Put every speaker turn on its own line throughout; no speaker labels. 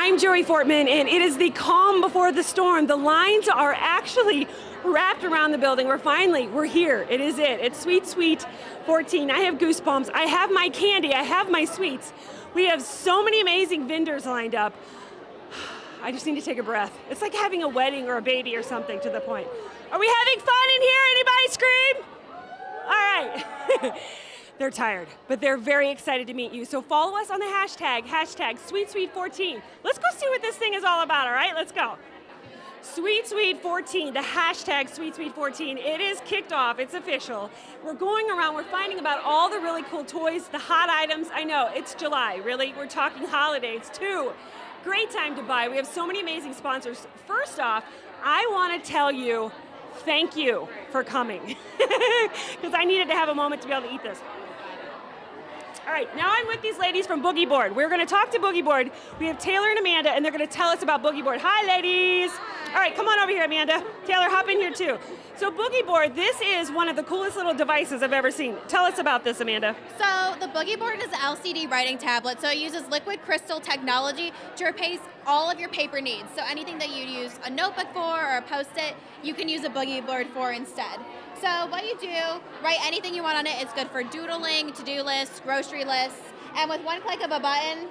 I'm Joey Fortman, and it is the calm before the storm. The lines are actually wrapped around the building. We're here. It is it. It's Sweet Sweet 14. I have goosebumps. I have my candy. I have my sweets. We have so many amazing vendors lined up. I just need to take a breath. It's like having a wedding or a baby or something to the point. Are we having fun in here? Anybody scream? All right. They're tired, but they're very excited to meet you. So follow us on the hashtag SweetSweet14. Let's go see what this thing is all about, all right? Let's go. SweetSweet14, the hashtag SweetSweet14. It is kicked off, it's official. We're going around, we're finding about all the really cool toys, the hot items. I know, it's July, really. We're talking holidays too. Great time to buy. We have so many amazing sponsors. First off, I want to tell you, thank you for coming. Because I needed to have a moment to be able to eat this. All right, now I'm with these ladies from Boogie Board. We're going to talk to Boogie Board. We have Taylor and Amanda, and they're going to tell us about Boogie Board. Hi, ladies. All right, come on over here, Amanda. Taylor, hop in here, too. So Boogie Board, this is one of the coolest little devices I've ever seen. Tell us about this, Amanda.
So the Boogie Board is an LCD writing tablet, so it uses liquid crystal technology to replace all of your paper needs. So anything that you'd use a notebook for or a Post-it, you can use a Boogie Board for instead. So what you do, write anything you want on it. It's good for doodling, to-do lists, grocery lists, and with one click of a button,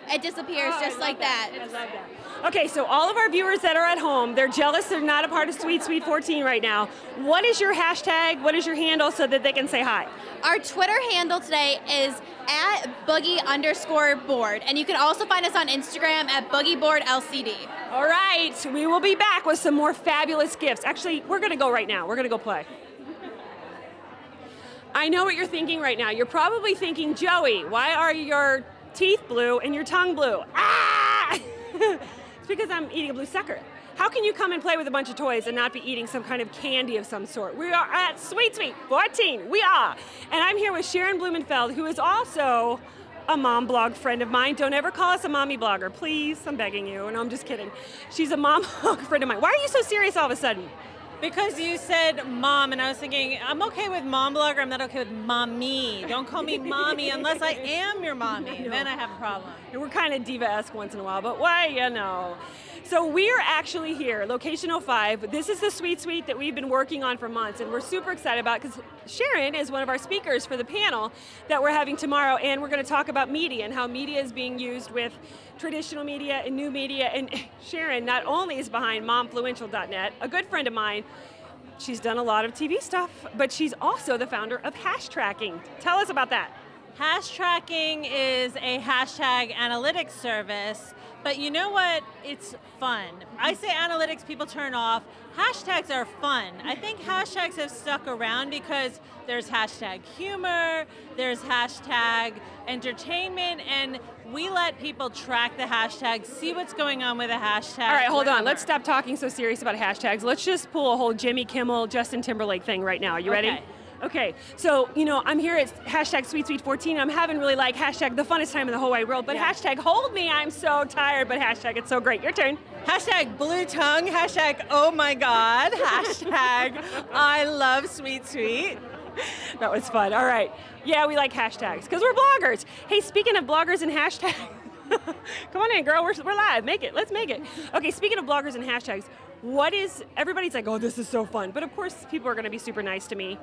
it disappears just like that.
I love that. Okay, so all of our viewers that are at home, they're jealous they're not a part of Sweet Sweet 14 right now. What is your hashtag? What is your handle so that they can say hi?
Our Twitter handle today is @boogie_board, and you can also find us on Instagram at BoogieBoardLCD.
All right, we will be back with some more fabulous gifts. Actually, we're going to go right now. We're going to go play. I know what you're thinking right now. You're probably thinking, Joey, why are your teeth blue and your tongue blue? Ah! It's because I'm eating a blue sucker. How can you come and play with a bunch of toys and not be eating some kind of candy of some sort? We are at Sweet Sweet 14. We are. And I'm here with Sharon Blumenfeld, who is also a mom blog friend of mine. Don't ever call us a mommy blogger, please. I'm begging you. No, I'm just kidding. She's a mom blog friend of mine. Why are you so serious all of a sudden?
Because you said mom, and I was thinking, I'm okay with mom blogger, I'm not okay with mommy. Don't call me mommy unless I am your mommy. No. Then I have a problem.
And we're kind of diva-esque once in a while, but why, you know. So we're actually here, location 05. This is the Sweet Sweet that we've been working on for months, and we're super excited about it because Sharon is one of our speakers for the panel that we're having tomorrow, and we're going to talk about media and how media is being used with traditional media and new media. And Sharon not only is behind momfluential.net, a good friend of mine. She's done a lot of TV stuff, but she's also the founder of Hash Tracking. Tell us about that.
Hash tracking is a hashtag analytics service, but you know what? It's fun. I say analytics, people turn off. Hashtags are fun. I think hashtags have stuck around because there's hashtag humor, there's hashtag entertainment, and we let people track the hashtags, see what's going on with a hashtag.
All right, hold on. Let's stop talking so serious about hashtags. Let's just pull a whole Jimmy Kimmel, Justin Timberlake thing right now. You ready? Okay, so, you know, I'm here at hashtag SweetSweet14. I'm having really like hashtag the funnest time in the whole wide world, but hashtag hold me, I'm so tired, but hashtag it's so great. Your turn.
Hashtag blue tongue, hashtag oh my God, hashtag I love Sweet Sweet.
That was fun. All right. Yeah, we like hashtags because we're bloggers. Hey, speaking of bloggers and hashtags, come on in, girl. We're live. Make it. Let's make it. Okay, speaking of bloggers and hashtags, everybody's like, oh, this is so fun. But of course, people are going to be super nice to me.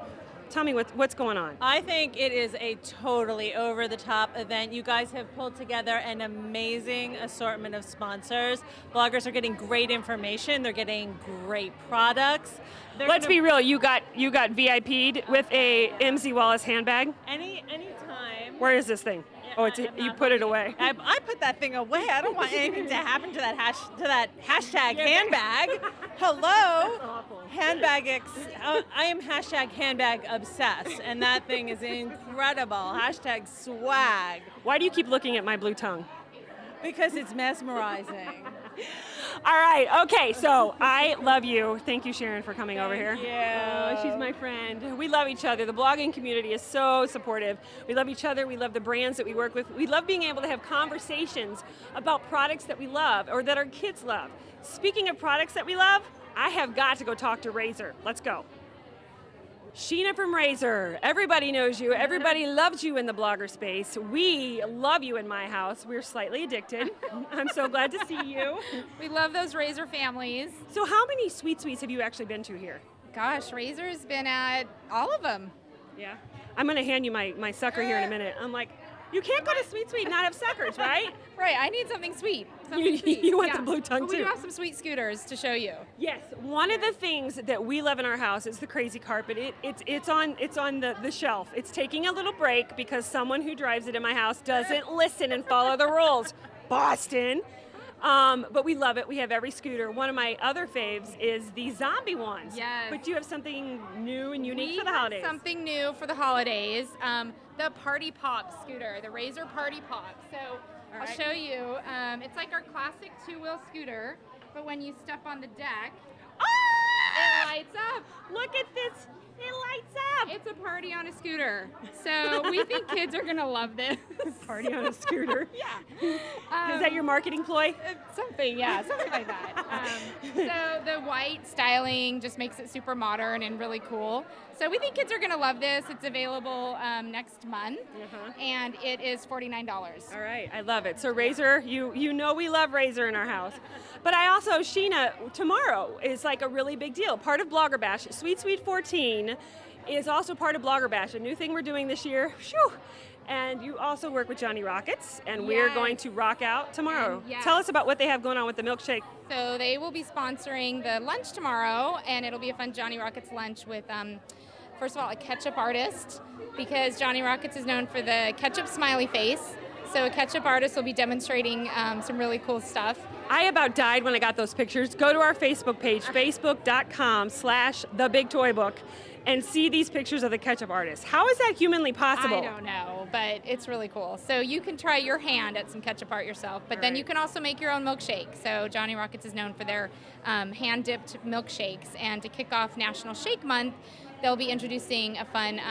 Tell me what's going on.
I think it is a totally over-the-top event. You guys have pulled together an amazing assortment of sponsors. Bloggers are getting great information. They're getting great products.
Let's be real. You got VIP'd with a MZ Wallace handbag.
Anytime.
Where is this thing? Oh, you put it away.
I put that thing away. I don't want anything to happen to that hashtag handbag. Hello. Handbag. I am hashtag handbag obsessed, and that thing is incredible. Hashtag swag.
Why do you keep looking at my blue tongue?
Because it's mesmerizing.
All right, okay, so I love you. Thank you, Sharon, for coming over here.
Thank you.
She's my friend. We love each other. The blogging community is so supportive. We love each other. We love the brands that we work with. We love being able to have conversations about products that we love or that our kids love. Speaking of products that we love, I have got to go talk to Razor. Let's go. Sheena from Razor. Everybody knows you. Everybody loves you in the blogger space. We love you in my house. We're slightly addicted. I'm so glad to see you.
We love those Razor families.
So how many sweets have you actually been to here?
Gosh, Razor's been at all of them.
Yeah. I'm going to hand you my sucker here in a minute. I'm like, you can't go to Sweet and not have suckers, right?
Right, I need something sweet.
You want the blue tongue
but
too.
We do have some sweet scooters to show you.
Yes, one of the things that we love in our house is the crazy carpet. It's on the shelf. It's taking a little break because someone who drives it in my house doesn't listen and follow the rules. Boston. But we love it. We have every scooter. One of my other faves is the zombie ones.
Yes.
But you have something new and unique
We
for the
have
holidays.
something new for the holidays. The Party Pop scooter, the Razor Party Pop. So I'll show you. It's like our classic two-wheel scooter, but when you step on the deck, it lights up.
Look at this. It lights up.
It's a party on a scooter. So we think kids are going to love this.
Party on a scooter.
Yeah.
Is that your marketing ploy?
Something like that. So the white styling just makes it super modern and really cool. So we think kids are going to love this. It's available next month, and it is $49.
All right, I love it. So Razor, you know we love Razor in our house. But I also, Sheena, tomorrow is like a really big deal. Part of Blogger Bash, Sweet 14 is also part of Blogger Bash, a new thing we're doing this year. Phew. And you also work with Johnny Rockets, and we're going to rock out tomorrow. Tell us about what they have going on with the milkshake.
So they will be sponsoring the lunch tomorrow, and it'll be a fun Johnny Rockets lunch with, first of all, a ketchup artist, because Johnny Rockets is known for the ketchup smiley face. So a ketchup artist will be demonstrating some really cool stuff.
I about died when I got those pictures. Go to our Facebook page, facebook.com/thebigtoybook, and see these pictures of the ketchup artist. How is that humanly possible?
I don't know, but it's really cool. So you can try your hand at some ketchup art yourself, but then you can also make your own milkshake. So Johnny Rockets is known for their hand-dipped milkshakes, and to kick off National Shake Month, they'll be introducing a fun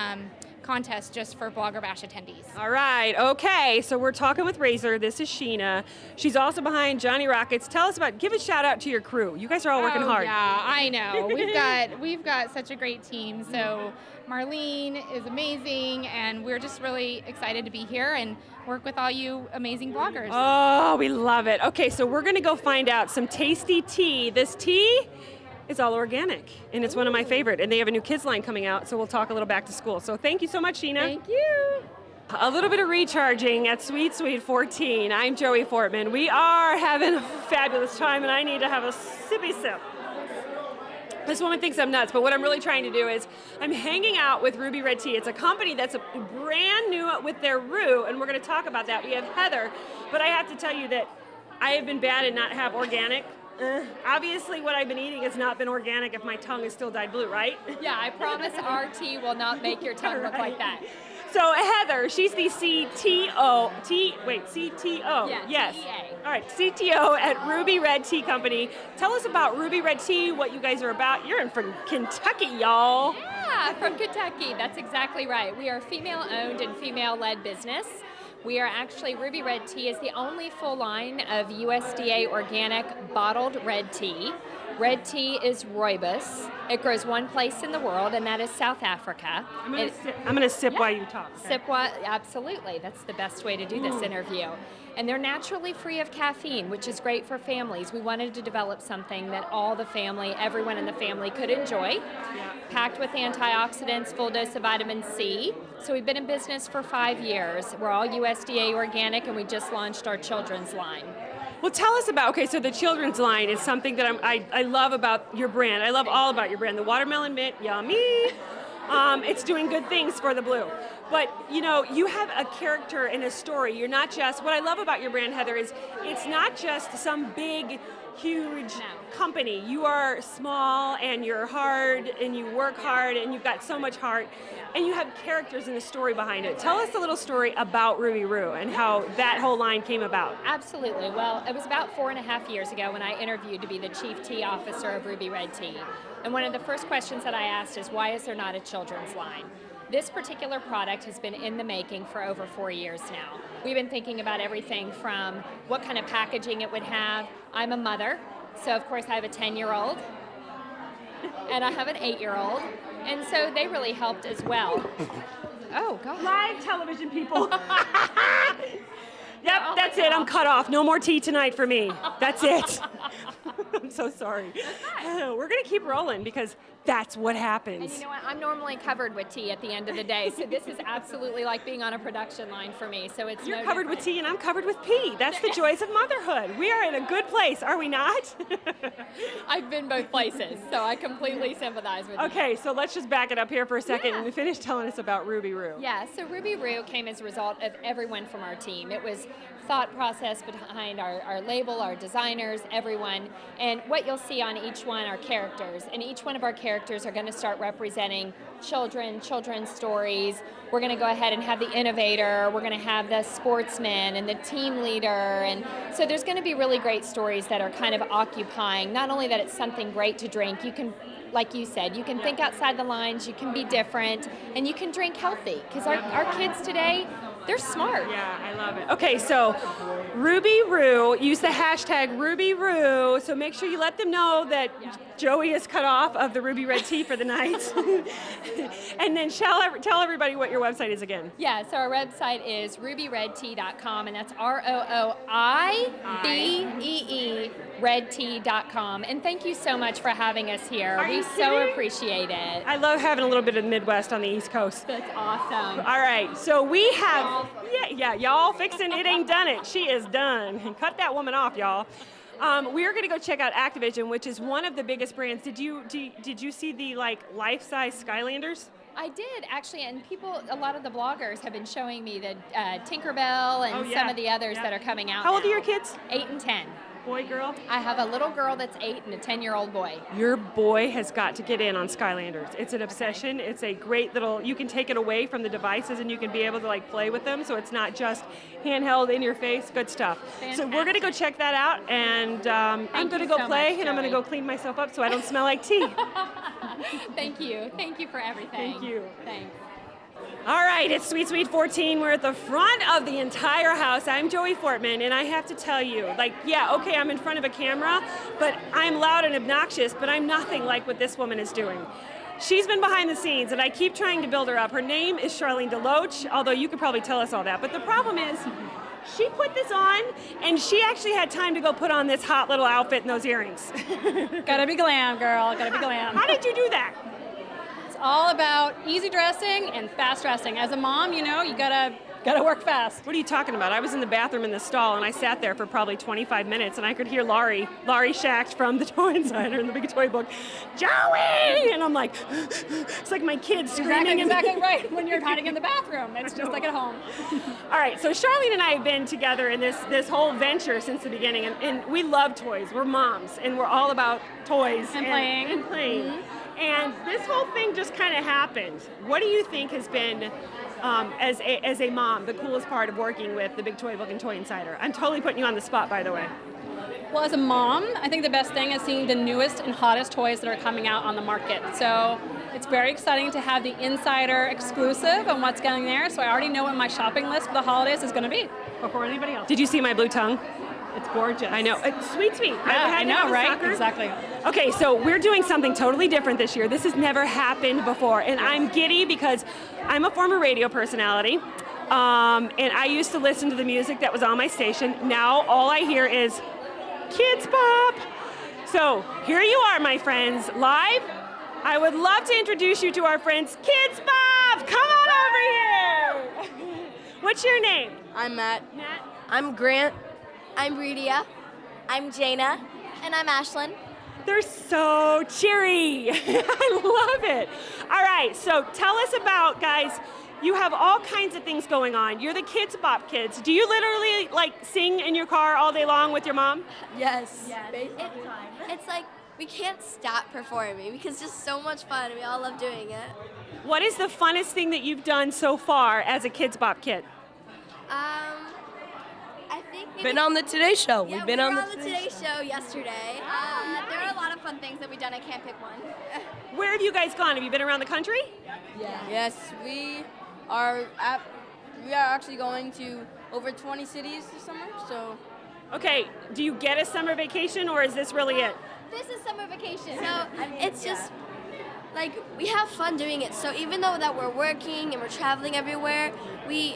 contest just for Blogger Bash attendees.
All right, okay, so we're talking with Razor. This is Sheena. She's also behind Johnny Rockets. Tell us give a shout out to your crew. You guys are all working hard.
Yeah, I know. We've got such a great team. So Marlene is amazing, and we're just really excited to be here and work with all you amazing bloggers.
Oh, we love it. Okay, so we're gonna go find out some tasty tea. This tea is all organic, and it's one of my favorite. And they have a new kids line coming out, so we'll talk a little back to school. So thank you so much, Sheena.
Thank you.
A little bit of recharging at Sweet 14. I'm Joey Fortman. We are having a fabulous time, and I need to have a sippy sip. This woman thinks I'm nuts, but what I'm really trying to do is I'm hanging out with Ruby Red Tea. It's a company that's brand new with their roux, and we're going to talk about that. We have Heather, but I have to tell you that I have been bad at not have organic. Obviously, what I've been eating has not been organic if my tongue is still dyed blue, right?
Yeah, I promise our tea will not make your tongue look like that.
So Heather, she's the CTO. CTO.
Yeah,
yes.
TEA.
All right, CTO at Ruby Red Tea Company. Tell us about Ruby Red Tea, what you guys are about. You're from Kentucky, y'all.
Yeah, from Kentucky. That's exactly right. We are female-owned and female-led business. We are actually, Ruby Red Tea is the only full line of USDA organic bottled red tea. Red tea is rooibos. It grows one place in the world, and that is South Africa.
I'm gonna sip while you talk. Okay?
Absolutely. That's the best way to do this interview. And they're naturally free of caffeine, which is great for families. We wanted to develop something that all the family, everyone in the family could enjoy. Packed with antioxidants, full dose of vitamin C. So we've been in business for 5 years. We're all USDA organic, and we just launched our children's line.
Well, tell us about, okay, so the children's line is something that I love about your brand. I love all about your brand. The watermelon mint, yummy. It's doing good things for the blue. But, you know, you have a character and a story. You're not just, what I love about your brand, Heather, is it's not just some big, huge company. You are small, and you're hard, and you work hard, and you've got so much heart, and you have characters and a story behind it. Tell us a little story about Ruby Roo and how that whole line came about.
Absolutely. Well, it was about 4.5 years ago when I interviewed to be the Chief Tea Officer of Ruby Red Tea. And one of the first questions that I asked is, why is there not a children's line? This particular product has been in the making for over 4 years now. We've been thinking about everything from what kind of packaging it would have. I'm a mother, so of course I have a 10-year-old, and I have an 8-year-old, And so they really helped as well. Oh, God.
Live television people. Yep, that's it. I'm cut off. No more tea tonight for me. That's it. I'm so sorry. We're going to keep rolling because that's what happens.
And you know what? I'm normally covered with tea at the end of the day, so this is absolutely like being on a production line for me. So it's
You're
no
covered
different.
with tea and I'm covered with pee. That's the joys of motherhood. We are in a good place, are we not?
I've been both places, so I completely sympathize with you.
Okay, so let's just back it up here for a second and finish telling us about Ruby Roo.
Yeah, so Ruby Roo came as a result of everyone from our team. It was thought process behind our label, our designers, everyone. And what you'll see on each one are characters. And each one of our characters are going to start representing children's stories. We're going to go ahead and have the innovator. We're going to have the sportsman and the team leader. And so there's going to be really great stories that are kind of occupying, not only that it's something great to drink, you can, like you said, you can think outside the lines, you can be different, and you can drink healthy. Because our kids today, they're smart.
Yeah, I love it. Okay, so Ruby Roo, use the hashtag Ruby Roo, so make sure you let them know that Joey is cut off of the Ruby Red Tea for the night. And then tell everybody what your website is again.
Yeah, so our website is rubyredtea.com, and that's ROOIBEE redtea.com. And thank you so much for having us here.
Are
We
you
so
kidding?
appreciate it.
I love having a little bit of the Midwest on the East Coast.
That's awesome.
All right, so we have, y'all fixing it ain't done it. She is done. Cut that woman off, y'all. We are going to go check out Activision, which is one of the biggest brands. Did you see the life-size Skylanders?
I did, actually, and a lot of the bloggers have been showing me the Tinkerbell and some of the others that are coming out.
How old are
now.
your kids?
8 and 10.
Boy, girl?
I have a little girl that's 8 and a 10-year-old boy.
Your boy has got to get in on Skylanders. It's an obsession. Okay. It's a great little, you can take it away from the devices and you can be able to play with them, so it's not just handheld in your face. Good stuff.
Fantastic.
So we're going to go check that out, and I'm going to go play, and I'm going to go clean myself up so I don't smell like tea.
Thank you. Thank you for everything.
Thank you.
Thanks.
All right, it's Sweet Sweet 14. We're at the front of the entire house. I'm Joey Fortman, and I have to tell you, okay, I'm in front of a camera, but I'm loud and obnoxious, but I'm nothing like what this woman is doing. She's been behind the scenes, and I keep trying to build her up. Her name is Charlene DeLoach, although you could probably tell us all that. But the problem is, she put this on, and she actually had time to go put on this hot little outfit and those earrings.
Gotta be glam, girl. Gotta be glam.
How did you do that?
It's all about easy dressing and fast dressing. As a mom, you gotta work fast.
What are you talking about? I was in the bathroom in the stall, and I sat there for probably 25 minutes, and I could hear Laurie Schacht from the Toy Insider in the Big Toy Book, Joey! And I'm like, it's like my kids screaming.
Exactly right. When you're hiding in the bathroom, it's just like at home.
All right, so Charlene and I have been together in this whole venture since the beginning, and we love toys. We're moms, and we're all about toys
And playing.
Mm-hmm. And this whole thing just kind of happened. What do you think has been, as a mom, the coolest part of working with the Big Toy Book and Toy Insider? I'm totally putting you on the spot, by the way.
Well, as a mom, I think the best thing is seeing the newest and hottest toys that are coming out on the market. So it's very exciting to have the Insider exclusive on what's going there. So I already know what my shopping list for the holidays is going to be before anybody else.
Did you see my blue tongue?
It's gorgeous.
I know. Sweet.
Yeah, I know, right?
Sucker.
Exactly.
Okay, so we're doing something totally different this year. This has never happened before, and I'm giddy because I'm a former radio personality, and I used to listen to the music that was on my station. Now all I hear is Kidz Bop. So here you are, my friends, live. I would love to introduce you to our friends, Kidz Bop. Come on over here. What's your name?
I'm Matt.
Matt.
I'm Grant.
I'm Rudia. I'm Jaina. And I'm Ashlyn.
They're so cheery. I love it. All right, so tell us about, guys, you have all kinds of things going on. You're the Kidz Bop Kids. Do you literally sing in your car all day long with your mom?
Yes.
It's like we can't stop performing because it's just so much fun and we all love doing it.
What is the funnest thing that you've done so far as a Kidz Bop Kid?
I think maybe
Been on the Today Show.
yeah,
We've been
we
on
were
the
on the Today Show yesterday. There are a lot of fun things that we've done. I can't pick one.
Where have you guys gone? Have you been around the country?
Yes, we are actually going to over 20 cities this summer. So
Okay, do you get a summer vacation or is this really it?
This is summer vacation. So it's just like we have fun doing it. So even though that we're working and we're traveling everywhere,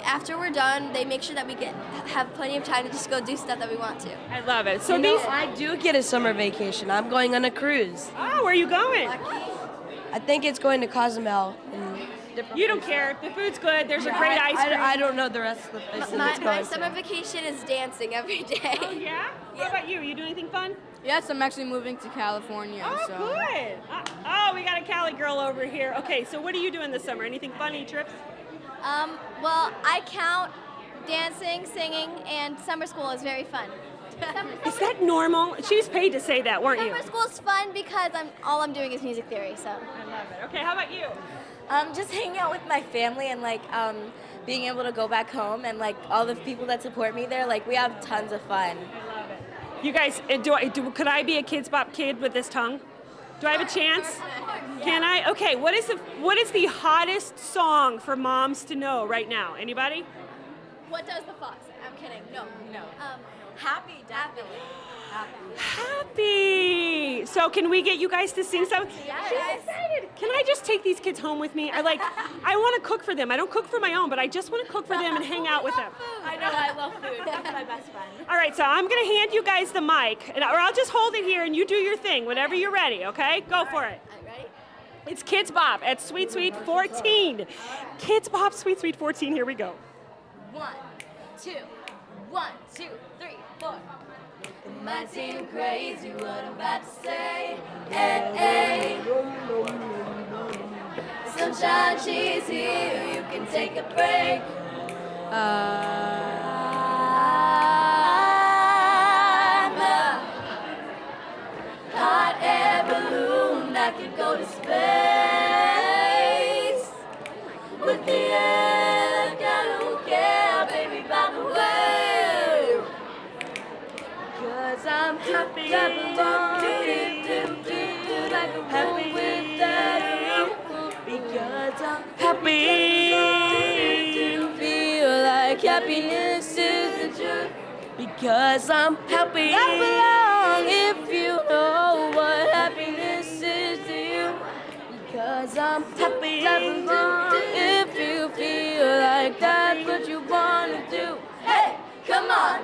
after we're done, they make sure that we have plenty of time to just go do stuff that we want to.
I love it. So
You know, I do get a summer vacation. I'm going on a cruise.
oh, where are you going?
I think it's going to Cozumel.
You don't care. The food's good. There's a great ice cream.
I don't know the rest of the places it's
My
going
summer
to.
vacation is dancing every day.
Oh, yeah? What about you? You do anything fun?
Yes, I'm actually moving to California.
Oh,
so.
good. Oh, we got a Cali girl over here. Okay, so what are you doing this summer? Anything funny trips?
Well, I count dancing, singing, and summer school is very fun.
Is that normal? She was paid to say that, weren't you?
Summer school is fun because all I'm doing is music theory. So.
I love it. Okay, how about you?
Just hanging out with my family and being able to go back home and all the people that support me there. We have tons of fun.
I love it. You guys, could I be a Kidz Bop kid with this tongue? Do I have a chance? Can I? Okay, what is the hottest song for moms to know right now? Anybody?
What does the fox? I'm kidding. No.
Happy, definitely.
Happy. So can we get you guys to sing something?
Yes.
She's excited. Can I just take these kids home with me? I want to cook for them. I don't cook for my own, but I just want to cook for them and hang out with them.
I know, I love food. That's my best friend.
All right, so I'm going to hand you guys the mic, or I'll just hold it here and you do your thing whenever you're ready, okay? Go for it.
Are you ready?
It's Kidz Bop at Sweet Sweet 14. Kidz Bop Sweet Sweet 14, here we go.
1, 2, 1, 2, 3, 4. It might seem crazy what I'm about to say. Hey, hey. Sunshine, she's here. You can take a break. I'm a hot air balloon that can go to space. With the air, like I don't care, baby, by the way. Cause I'm happy, like a happy without you. Because I'm
Happy.
feel like happiness is the truth.
Because I'm happy.
Clap along if you know what happiness is to you. Because I'm happy. Clap along if you feel like that's what you wanna do. Hey, come on.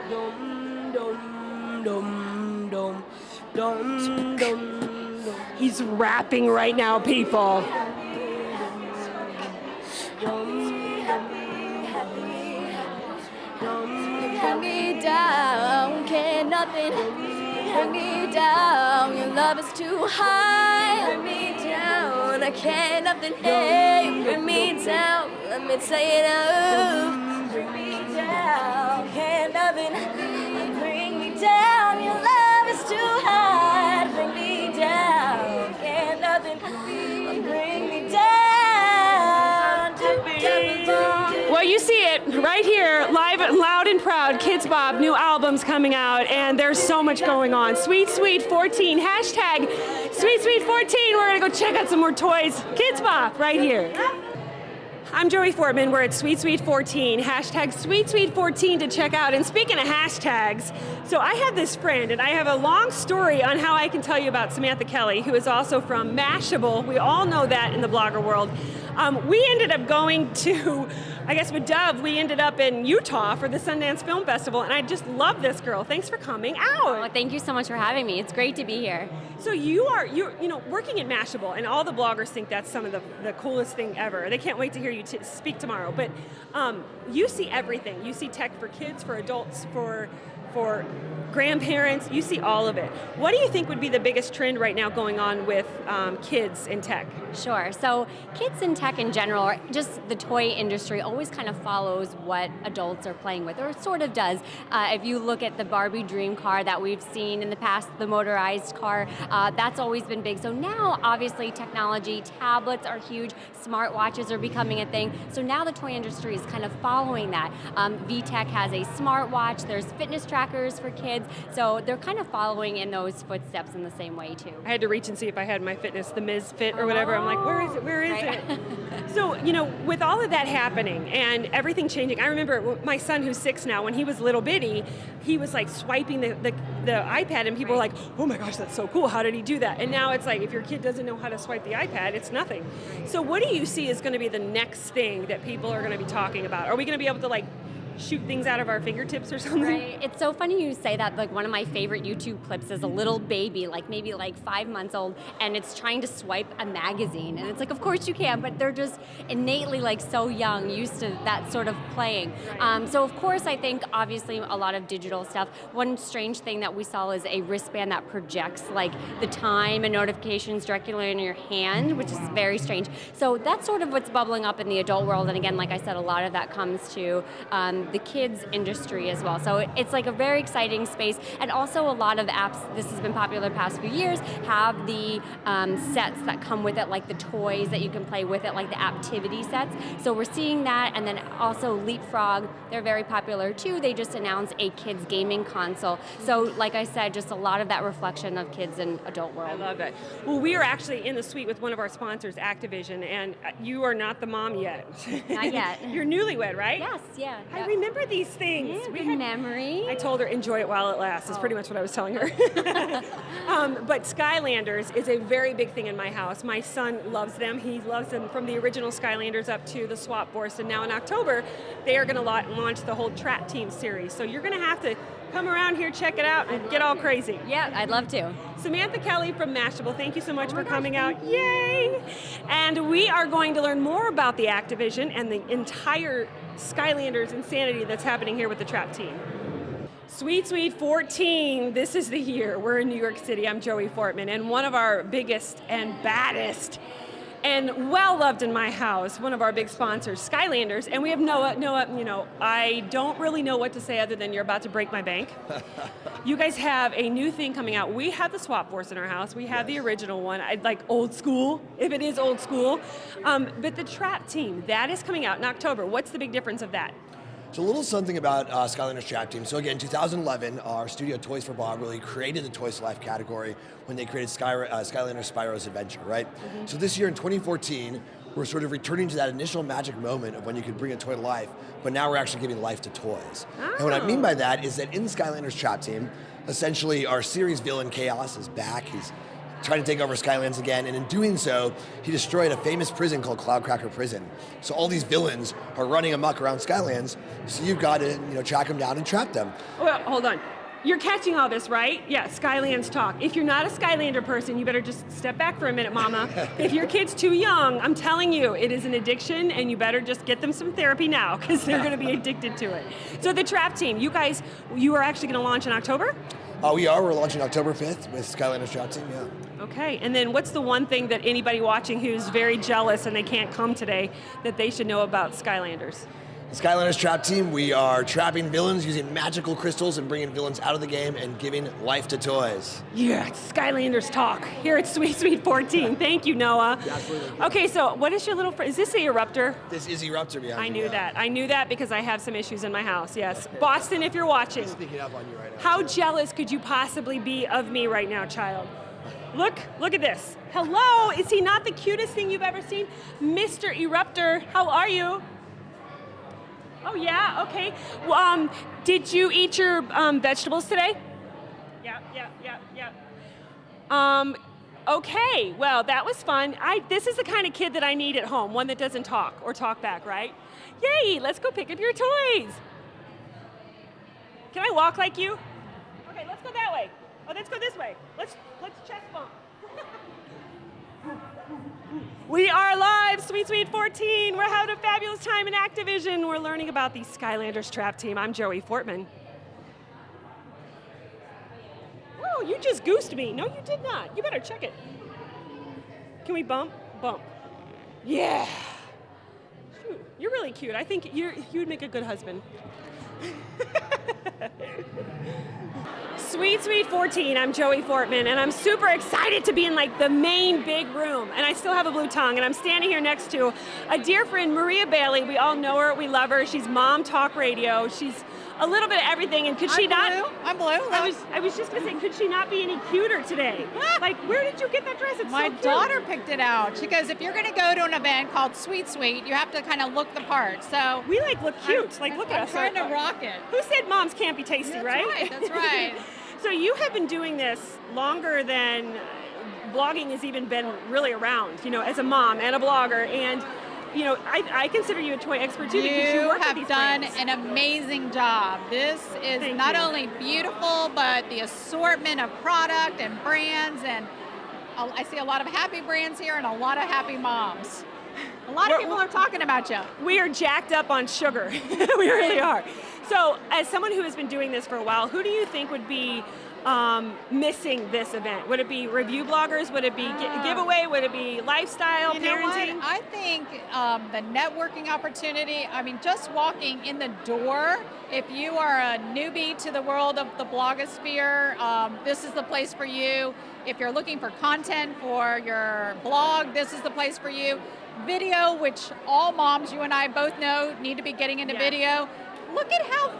He's rapping right now, people.
Hang me down, can't nothing hang me down. Your love is too high, hang me down. I can't nothing bring me down. Let me say it out. Bring me down, can't nothing bring me down. Your love is too high, bring me down. Can't nothing bring me down.
Well, you see it right here, live, loud and proud. Kidz Bop, new albums coming out, and there's so much going on. Sweet Sweet 14, hashtag Sweet Sweet 14. We're gonna go check out some more toys. Kidz Bop, right here. I'm Joey Fortman. We're at Sweet Sweet 14, hashtag Sweet Sweet 14 to check out. And speaking of hashtags, so I have this friend, and I have a long story on how I can tell you about Samantha Kelly, who is also from Mashable. We all know that in the blogger world. We ended up going to, I guess with Dove, we ended up in Utah for the Sundance Film Festival, and I just love this girl. Thanks for coming out.
Well, thank you so much for having me. It's great to be here.
So you're working at Mashable, and all the bloggers think that's some of the coolest thing ever. They can't wait to hear you speak tomorrow. But you see everything. You see tech for kids, for adults, for grandparents. You see all of it. What do you think would be the biggest trend right now going on with kids in tech?
Sure. So kids in tech in general, or just the toy industry, always kind of follows what adults are playing with, or it sort of does. If you look at the Barbie dream car that we've seen in the past, the motorized car, that's always been big. So now, obviously, technology, tablets are huge, smartwatches are becoming a thing. So now the toy industry is kind of following that. VTech has a smartwatch, there's fitness trackers for kids, so they're kind of following in those footsteps in the same way too.
I had to reach and see if I had my fitness, the Ms. Fit or whatever. I'm like, where is it? Where is
Right.
it? So, with all of that happening and everything changing, I remember my son who's 6 now, when he was little bitty, he was like swiping the the iPad, and people are like, oh my gosh, that's so cool. How did he do that? And now it's like, if your kid doesn't know how to swipe the iPad, it's nothing. So what do you see is going to be the next thing that people are going to be talking about? Are we going to be able to like shoot things out of our fingertips or something?
Right. It's so funny you say that. Like, one of my favorite YouTube clips is a little baby, like maybe like 5 months old, and it's trying to swipe a magazine. And it's like, of course you can, but they're just innately like so young, used to that sort of playing. So of course, I think obviously a lot of digital stuff. One strange thing that we saw is a wristband that projects like the time and notifications directly in your hand, which is very strange. So that's sort of what's bubbling up in the adult world. And again, like I said, a lot of that comes to the kids industry as well. So it's like a very exciting space. And also a lot of apps, this has been popular the past few years, have the sets that come with it, like the toys that you can play with it, like the activity sets. So we're seeing that. And then also Leapfrog, they're very popular too. They just announced a kids gaming console. So like I said, just a lot of that reflection of kids and adult world.
I love it. Well, we are actually in the suite with one of our sponsors, Activision, and you are not the mom yet.
Not yet.
You're newlywed, right?
Yes, yeah.
I remember these things.
Yeah, good memory.
I told her, enjoy it while it lasts, is pretty much what I was telling her. But Skylanders is a very big thing in my house. My son loves them. He loves them from the original Skylanders up to the Swap Force. And now in October, they are going to launch the whole Trap Team series. So you're going to have to come around here, check it out, and get all crazy.
Yeah, I'd love to.
Samantha Kelly from Mashable, thank you so much for coming out. Yay! And we are going to learn more about the Activision and the entire Skylanders insanity that's happening here with the Trap Team. Sweet, sweet 14, this is the year. We're in New York City. I'm Joey Fortman, and one of our biggest and baddest and well-loved in my house, one of our big sponsors, Skylanders, and we have Noah. Noah, you know, I don't really know what to say other than you're about to break my bank. You guys have a new thing coming out. We have the Swap Force in our house. We have the original one. I'd like old school, if it is old school. But the Trap Team, that is coming out in October. What's the big difference of that?
So a little something about Skylanders Trap Team. So again, 2011, our studio Toys for Bob really created the Toys to Life category when they created Skylanders Spyro's Adventure, right? Mm-hmm. So this year in 2014, we're sort of returning to that initial magic moment of when you could bring a toy to life, but now we're actually giving life to toys. Oh. And what I mean by that is that in Skylanders Trap Team, essentially our series villain Chaos is back. He's trying to take over Skylands again, and in doing so, he destroyed a famous prison called Cloudcracker Prison. So all these villains are running amok around Skylands, so you've got to track them down and trap them.
Well, hold on. You're catching all this, right? Yeah, Skylands talk. If you're not a Skylander person, you better just step back for a minute, Mama. If your kid's too young, I'm telling you, it is an addiction, and you better just get them some therapy now, because they're going to be addicted to it. So the Trap Team, you are actually going to launch in October?
We're launching October 5th with Skylanders Trap Team, yeah.
Okay, and then what's the one thing that anybody watching who's very jealous and they can't come today that they should know about Skylanders?
Skylanders Trap Team, we are trapping villains using magical crystals and bringing villains out of the game and giving life to toys.
Yeah, Skylanders talk here at Sweet Sweet 14. Thank you, Noah.
Yeah, absolutely.
Okay, so what is your little friend? Is this a Eruptor?
This is Eruptor behind you.
I knew that. I knew that because I have some issues in my house, yes. Okay. Boston, if you're watching.
Sneaking up on you right now.
How jealous could you possibly be of me right now, child? Look at this. Hello, is he not the cutest thing you've ever seen? Mr. Eruptor, how are you? Oh yeah, okay. Did you eat your vegetables today? Yeah. Okay, well, that was fun. This is the kind of kid that I need at home, one that doesn't talk or talk back, right? Yay, let's go pick up your toys. Can I walk like you? Okay, let's go that way. Oh, let's go this way. Let's chest bump. We are live, Sweet Sweet 14. We're having a fabulous time in Activision. We're learning about the Skylanders Trap Team. I'm Joey Fortman. Whoa, you just goosed me. No, you did not. You better check it. Can we bump? Bump. Yeah. Shoot, you're really cute. I think you would make a good husband. Sweet Sweet 14, I'm Joey Fortman, and I'm super excited to be in like the main big room, and I still have a blue tongue, and I'm standing here next to a dear friend, Maria Bailey. We all know her, we love her. She's Mom Talk Radio. She's a little bit of everything, and could she not?
I'm blue.
I was just gonna say, could she not be any cuter today? Like, where did you get that dress? It's
My
so cute.
daughter picked it out. She goes, if you're gonna go to an event called Sweet Sweet, you have to kind of look the part. So
we look cute. Look at us.
I'm trying to rock it.
Who said moms can't be tasty,
That's
right?
right. That's right.
So you have been doing this longer than blogging has even been really around, as a mom and a blogger. And, I consider you a toy expert too because you work with these
have done
brands.
an amazing job. This is
Thank
not
you.
only beautiful, but the assortment of product and brands, and I see a lot of happy brands here and a lot of happy moms. A lot of people are talking about you.
We are jacked up on sugar. We really are. So, as someone who has been doing this for a while, who do you think would be missing this event? Would it be review bloggers? Would it be giveaway? Would it be lifestyle,
You know what?
parenting?
I think the networking opportunity, just walking in the door, if you are a newbie to the world of the blogosphere, this is the place for you. If you're looking for content for your blog, this is the place for you. Video, which all moms, you and I both know, need to be getting into video. Look at how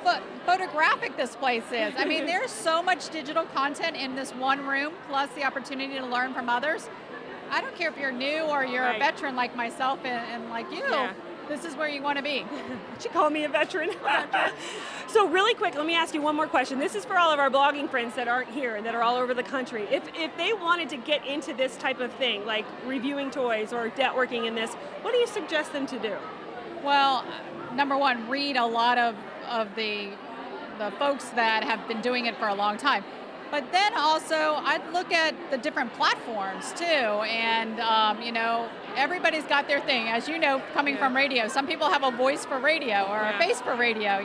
photographic this place is. There's so much digital content in this one room, plus the opportunity to learn from others. I don't care if you're new or you're a veteran like myself and like you.
Yeah.
This is where you want to be.
She called me a veteran. So really quick, let me ask you one more question. This is for all of our blogging friends that aren't here, that are all over the country. If they wanted to get into this type of thing, like reviewing toys or networking in this, what do you suggest them to do?
Well, number one, read a lot of the folks that have been doing it for a long time. But then also, I'd look at the different platforms too, and everybody's got their thing. As you know, coming from radio, some people have a voice for radio or a face for radio.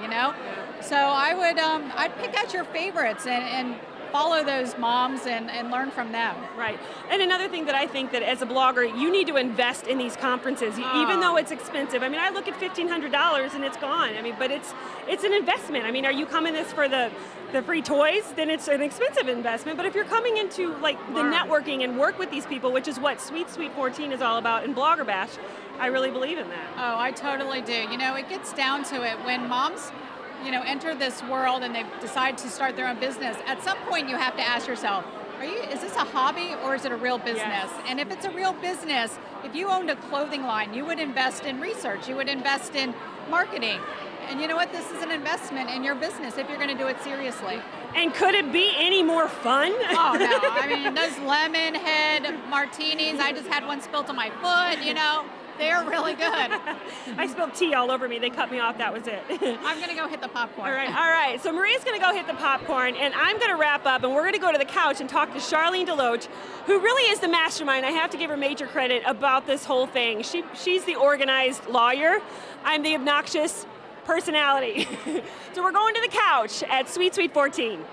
So I would, I'd pick out your favorites and follow those moms and learn from them.
Right. And another thing that I think that as a blogger, you need to invest in these conferences, even though it's expensive. I look at $1,500 and it's gone. But it's an investment. Are you coming this for the free toys? Then it's an expensive investment. But if you're coming into the networking and work with these people, which is what Sweet 14 is all about in Blogger Bash, I really believe in that.
Oh, I totally do. It gets down to it when moms enter this world and they decide to start their own business. At some point, you have to ask yourself, is this a hobby or is it a real business?
Yes.
And if it's a real business, if you owned a clothing line, you would invest in research, you would invest in marketing. And you know what? This is an investment in your business if you're going to do it seriously.
And could it be any more fun?
Oh, no. Those lemon head martinis, I just had one spilled on my foot, They're really good.
I spilled tea all over me. They cut me off. That was it.
I'm going to go hit the popcorn.
All right. So Maria's going to go hit the popcorn, and I'm going to wrap up, and we're going to go to the couch and talk to Charlene Deloach, who really is the mastermind. I have to give her major credit about this whole thing. She's the organized lawyer. I'm the obnoxious personality. So we're going to the couch at Sweet 14.